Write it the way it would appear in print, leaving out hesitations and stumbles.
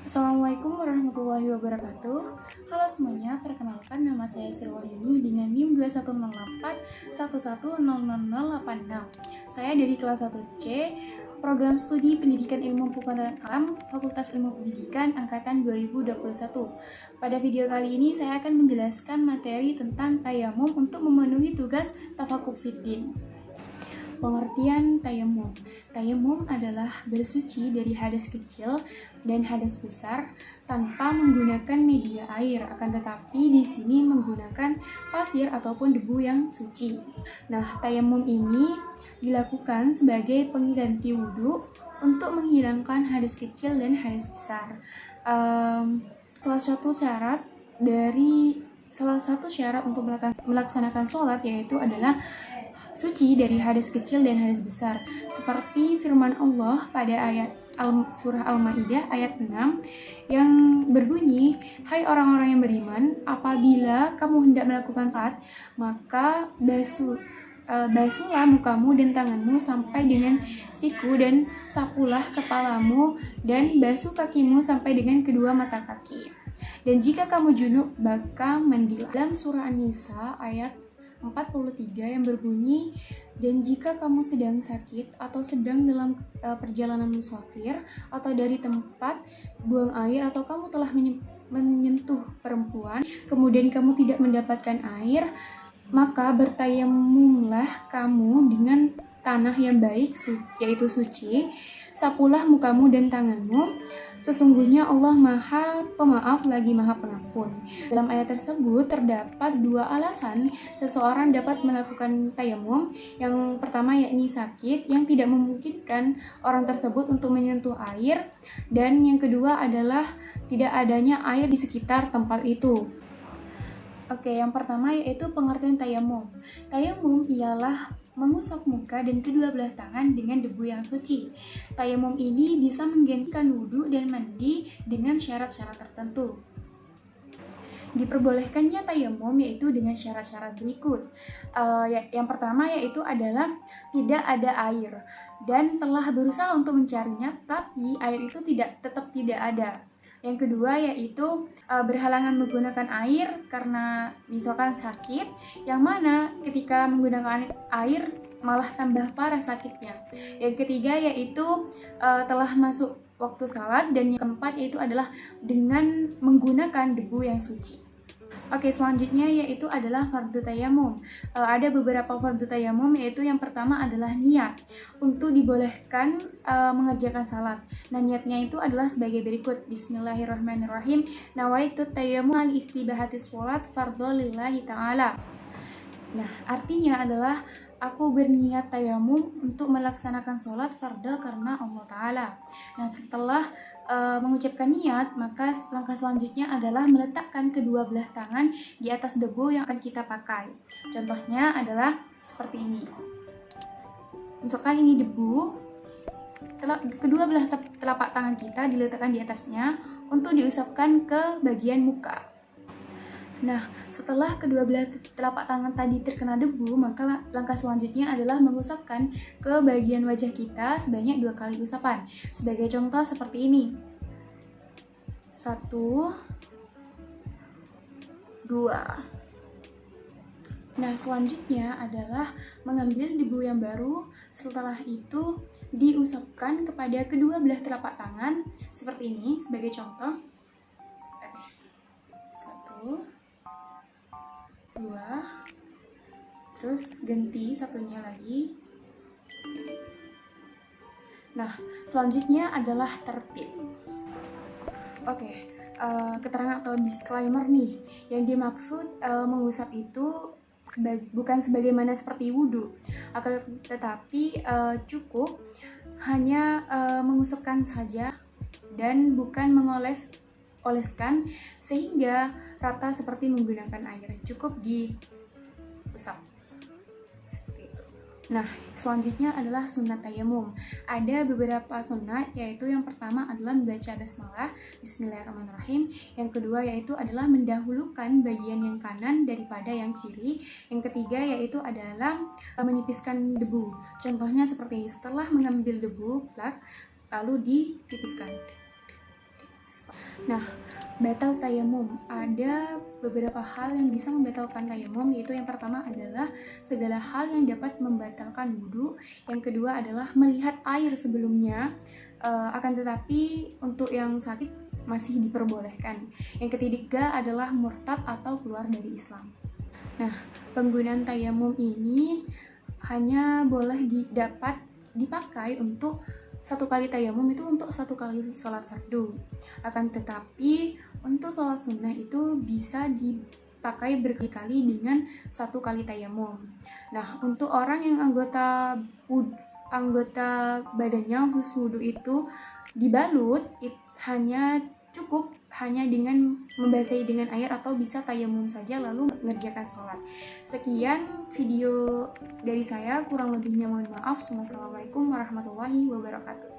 Assalamualaikum warahmatullahi wabarakatuh. Halo semuanya, perkenalkan nama saya Sri Wahyuni dengan NIM 210811000086. Saya dari kelas 1C, Program Studi Pendidikan Ilmu Pengetahuan Alam, Fakultas Ilmu Pendidikan Angkatan 2021. Pada video kali ini saya akan menjelaskan materi tentang tayamum untuk memenuhi tugas tafaqquh fiddin. Pengertian tayamum. Tayamum adalah bersuci dari hadas kecil dan hadas besar tanpa menggunakan media air, akan tetapi di sini menggunakan pasir ataupun debu yang suci. Nah, tayamum ini dilakukan sebagai pengganti wudhu untuk menghilangkan hadas kecil dan hadas besar. Salah satu syarat untuk melaksanakan sholat yaitu adalah suci dari hadas kecil dan hadas besar, seperti firman Allah pada surah Al-Maidah ayat 6 yang berbunyi, "Hai orang-orang yang beriman, apabila kamu hendak melakukan salat, maka basuhlah mukamu dan tanganmu sampai dengan siku, dan sapulah kepalamu dan basuh kakimu sampai dengan kedua mata kaki. Dan jika kamu junub, maka mandilah." Dalam surah An-Nisa ayat 43 yang berbunyi, "Dan jika kamu sedang sakit atau sedang dalam perjalanan musafir atau dari tempat buang air, atau kamu telah menyentuh perempuan kemudian kamu tidak mendapatkan air, maka bertayamumlah kamu dengan tanah yang baik, yaitu suci, sapulah mukamu dan tanganmu, sesungguhnya Allah Maha Pemaaf lagi Maha Pengampun." Dalam ayat tersebut terdapat dua alasan seseorang dapat melakukan tayamum. Yang pertama yakni sakit yang tidak memungkinkan orang tersebut untuk menyentuh air, dan yang kedua adalah tidak adanya air di sekitar tempat itu. Oke, yang pertama yaitu pengertian tayamum. Tayamum ialah mengusap muka dan kedua belah tangan dengan debu yang suci. Tayamum ini bisa menggantikan wudhu dan mandi dengan syarat-syarat tertentu. Diperbolehkannya tayamum yaitu dengan syarat-syarat berikut. Yang pertama yaitu adalah tidak ada air dan telah berusaha untuk mencarinya, tapi air itu tetap tidak ada. Yang kedua yaitu berhalangan menggunakan air karena misalkan sakit, yang mana ketika menggunakan air malah tambah parah sakitnya. Yang ketiga yaitu telah masuk waktu salat, dan yang keempat yaitu adalah dengan menggunakan debu yang suci. Oke, selanjutnya yaitu adalah fardu tayamum. Ada beberapa fardu tayamum, yaitu yang pertama adalah niat untuk dibolehkan mengerjakan salat. Nah, niatnya itu adalah sebagai berikut: Bismillahirrahmanirrahim. Nawaitu tayammum al-istibahatis sholat fardhu lillahi ta'ala. Nah, artinya adalah aku berniat tayamum untuk melaksanakan sholat fardu karena Allah Ta'ala. Nah, setelah mengucapkan niat, maka langkah selanjutnya adalah meletakkan kedua belah tangan di atas debu yang akan kita pakai. Contohnya adalah seperti ini. Misalkan ini debu, kedua belah telapak tangan kita diletakkan di atasnya untuk diusapkan ke bagian muka. Nah, setelah kedua belah telapak tangan tadi terkena debu, maka langkah selanjutnya adalah mengusapkan ke bagian wajah kita sebanyak 2 kali usapan. Sebagai contoh seperti ini. 1, 2. Nah, selanjutnya adalah mengambil debu yang baru. Setelah itu diusapkan kepada kedua belah telapak tangan seperti ini. Sebagai contoh. 1, 2, terus ganti satunya lagi. Nah, selanjutnya adalah tertib. Oke, keterangan atau disclaimer nih, yang dimaksud mengusap itu bukan sebagaimana seperti wudhu, tetapi cukup hanya mengusapkan saja dan bukan oleskan sehingga rata seperti menggunakan air. Cukup diusap seperti itu. Nah, selanjutnya adalah sunat tayamum. Ada beberapa sunat, yaitu yang pertama adalah membaca basmalah, Bismillahirrahmanirrahim. Yang kedua yaitu adalah mendahulukan bagian yang kanan daripada yang kiri. Yang ketiga yaitu adalah menipiskan debu. Contohnya seperti ini: setelah mengambil debu lalu ditipiskan Nah, batal tayamum. Ada beberapa hal yang bisa membatalkan tayamum, yaitu yang pertama adalah segala hal yang dapat membatalkan wudhu. Yang kedua adalah melihat air sebelumnya, akan tetapi untuk yang sakit masih diperbolehkan. Yang ketiga adalah murtad atau keluar dari Islam. Nah, penggunaan tayamum ini hanya boleh dipakai untuk satu kali tayamum itu untuk satu kali sholat fardu. Akan tetapi untuk sholat sunnah itu bisa dipakai berkali-kali dengan satu kali tayamum. Nah, untuk orang yang anggota badannya khusus wudhu itu dibalut, cukup hanya dengan membasahi dengan air atau bisa tayamum saja lalu mengerjakan sholat. Sekian video dari saya, kurang lebihnya mohon maaf. Wassalamualaikum warahmatullahi wabarakatuh.